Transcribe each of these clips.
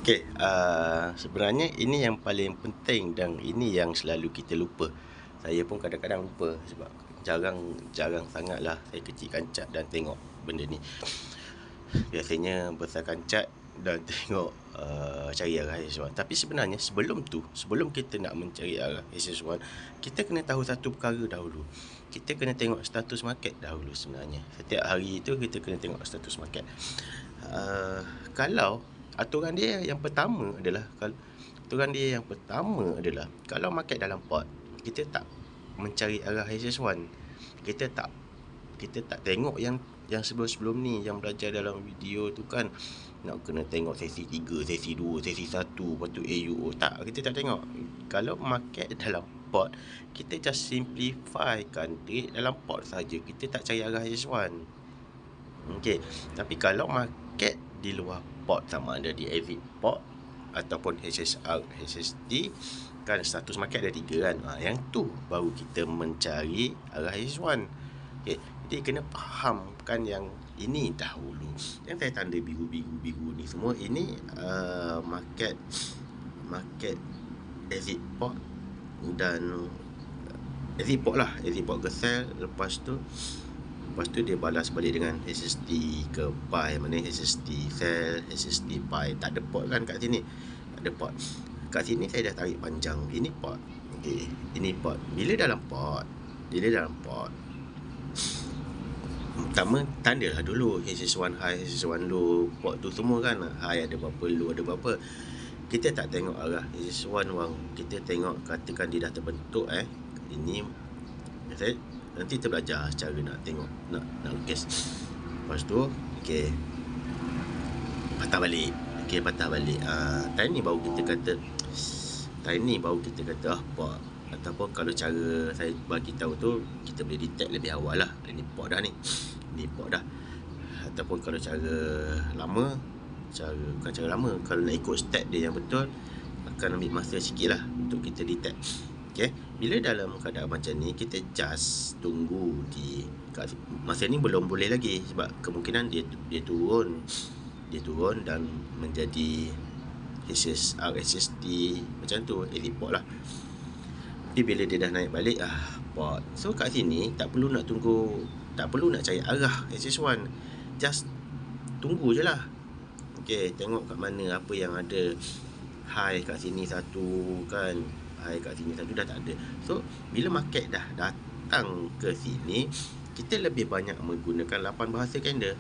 Okey, sebenarnya ini yang paling penting dan ini yang selalu kita lupa. Saya pun kadang-kadang lupa sebab jarang sangatlah saya kecil kancak dan tengok benda ni. Biasanya besar kancak dan tengok cari arah H1. Tapi sebenarnya sebelum kita nak mencari arah H1, kita kena tahu satu perkara dahulu. Kita kena tengok status market dahulu sebenarnya. Setiap hari itu kita kena tengok status market. Kalau aturan dia yang pertama adalah kalau market dalam pot, kita tak mencari arah H1. Kita tak tengok yang sebelum-sebelum ni yang belajar dalam video tu kan, nak kena tengok sesi 3, sesi 2, sesi 1, lepas tu AUO. Kita tak tengok. Kalau market dalam pot, kita just simplify kan trade dalam pot saja. Kita tak cari arah H1. Okey, tapi kalau market di luar pot, sama ada di exit pot ataupun HSR, HST, kan status market ada 3 kan. Yang tu baru kita mencari arah H1. Okey, jadi kena fahamkan yang ini dahulu. Yang saya tanda biru ni semua, ini market exit pot dan exit pot ke sell. Lepas tu dia balas balik dengan HST ke buy. Mana HST sell, HST buy. Tak ada pot kan kat sini. Tak ada pot. Kat sini saya dah tarik panjang. Ini pot. Okey, ini pot. Bila dalam pot, pertama tandalah dulu HSS1 high, HSS1 low, pot tu semua kan, high ada berapa, low ada berapa. Kita tak tengok arah HSS1 bang. Kita tengok, katakan dia dah terbentuk ini. Nanti kita belajar cara nak tengok, nak lukis. Lepas tu okey, patah balik. Time ni baru kita kata pot. Ataupun kalau cara saya bagi tahu tu, kita boleh detect lebih awal lah. Ini pot dah. Ataupun kalau bukan cara lama, kalau nak ikut step dia yang betul, akan ambil masa sikit lah untuk kita detect. Okay? Bila dalam keadaan macam ni, kita just tunggu masa ni belum boleh lagi, sebab kemungkinan dia turun dan menjadi HSR, HST macam tu, exit pot lah. Tapi bila dia dah naik balik, pot. So kat sini tak perlu nak tunggu, tak perlu nak cari arah HSS1, just tunggu je lah. Okay, tengok kat mana apa yang ada. High kat sini satu kan, high kat sini satu dah tak ada. So bila market dah datang ke sini, kita lebih banyak menggunakan 8 bahasa candle.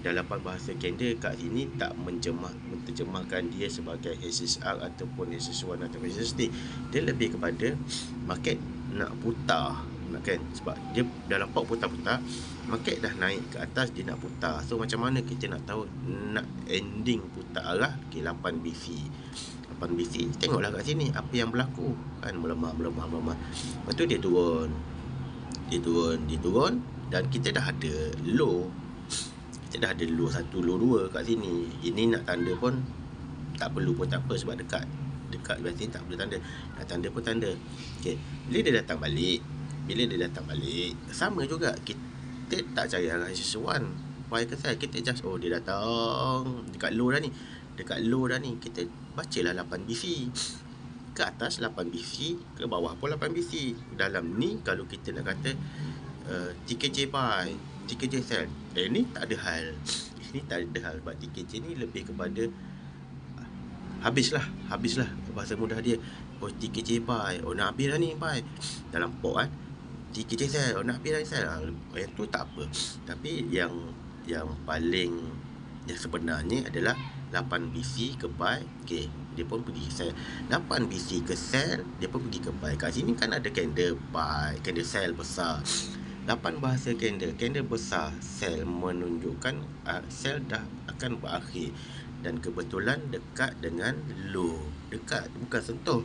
Dan 8 bahasa candle kat sini tak menterjemahkan dia sebagai HSR ataupun HSS1 atau HST. Dia lebih kepada market nak putar, kan, sebab dia dalam pot putar-putar, market dah naik ke atas, dia nak putar. So macam mana kita nak tahu nak ending putar arah? 8 BC, tengoklah kat sini apa yang berlaku kan, melemah. Lepas tu dia turun dan kita dah ada low. Kita dah ada low 1, low 2 kat sini. Ini nak tanda pun tak perlu pun, tak apa, sebab dekat biasanya tak perlu tanda. Nak tanda pun tanda. Okey, bila dia datang balik, sama juga, kita tak cari arah HSS1 buy ke sell. Kita just dia datang dekat low dah ni, kita bacalah 8 BC. Ke atas 8 BC, ke bawah pun 8 BC. Dalam ni kalau kita nak kata TKJ buy, TKJ sell, ni tak ada hal. Sebab TKJ ni lebih kepada habislah bahasa mudah dia. TKJ buy, nak habis dah ni buy dalam pot kan. TKJ sell, nak habis dah ni sell. Yang tu tak apa. Tapi yang paling yang sebenarnya adalah 8 BC ke buy. Okey, dia pun pergi sell. 8 BC ke sell, dia pun pergi ke buy. Kat sini kan ada candle buy, candle sell besar. 8 bahasa candle besar sell menunjukkan sell dah akan berakhir, dan kebetulan dekat dengan low. Dekat, bukan sentuh.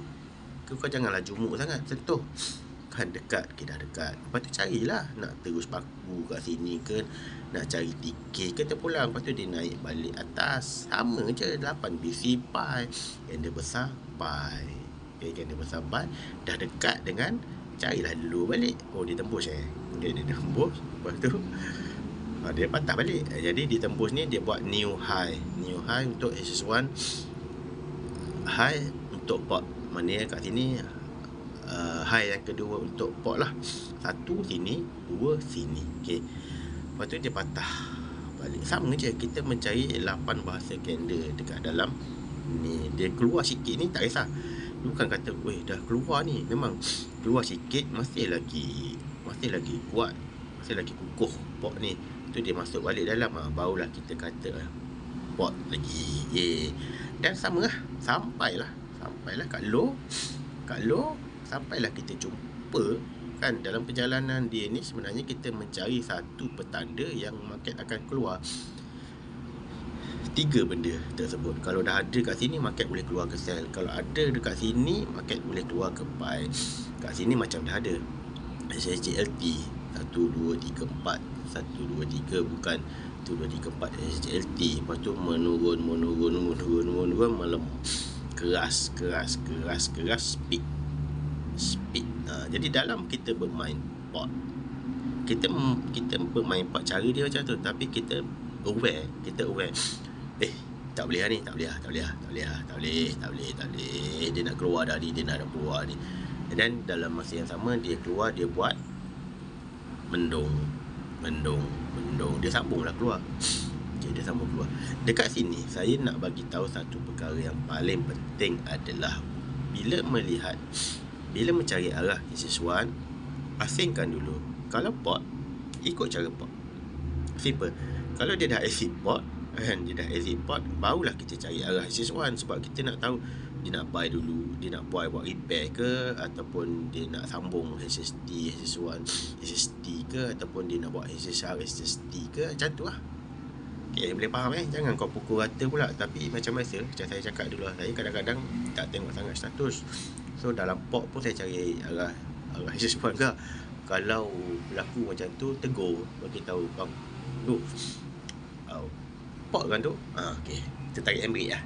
Kau janganlah jumuk sangat, sentuh kan, dekat. Dah dekat. Lepas tu carilah, nak terus paku kat sini ke, nak cari TK ke, terpulang. Lepas tu dia naik balik atas, sama je. 8 BC buy, candle besar buy. Okay, candle besar buy, dah dekat dengan, carilah dulu balik. Dia tembus dia tembus. Lepas tu Dia patah balik. Jadi ditembus ni dia buat new high untuk SS1, high untuk port. Maknanya kat sini high yang kedua untuk port lah. Satu sini, dua sini. Okey. Lepas tu dia patah balik. Sama je, kita mencari 8 bahasa kalender dekat dalam ni. Dia keluar sikit ni tak kisah. Bukan kata dah keluar ni, memang keluar sikit masih lagi kuat, masih lagi kukuh port ni. Tu dia masuk balik dalam, barulah kita kata port lagi. Dan sama lah, sampailah kat low, sampailah kita jumpa kan. Dalam perjalanan dia ni sebenarnya kita mencari satu petanda yang market akan keluar 3 benda tersebut. Kalau dah ada kat sini, market boleh keluar ke sell. Kalau ada dekat sini, market boleh keluar ke buy. Kat sini macam dah ada SHJLT 1, 2, 3, 4 1, 2, 3 bukan 1, 2, 3, 4 SHJLT. Lepas tu menurun malam keras speed. Jadi dalam kita bermain pot, kita bermain pot, cara dia macam tu. Tapi kita aware tak boleh ni, tak boleh. Dia nak keluar dah ni, dan dalam masa yang sama dia keluar, dia buat mendung. Dia sambunglah keluar. Dia sambung keluar. Dekat sini saya nak bagi tahu satu perkara yang paling penting adalah bila mencari arah SS1, asingkan dulu. Kalau pot, ikut cara pot. Simple. Kalau dia dah exit pot, barulah kita cari arah SS1. Sebab kita nak tahu dia nak buy dulu, dia nak buat repair ke, ataupun dia nak sambung SSD SS1 SSD ke, ataupun dia nak buat SSR SSD ke, macam tu lah. Okay, boleh faham Jangan kau pukul rata pula. Tapi macam biasa, macam saya cakap dulu, saya kadang-kadang tak tengok sangat status. So dalam pot pun saya cari arah SS1 ke. Kalau berlaku macam tu, tegur, bagi tahu bang, tu pot kan tu. Okay, kita tarik handbrake lah.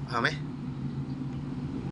Faham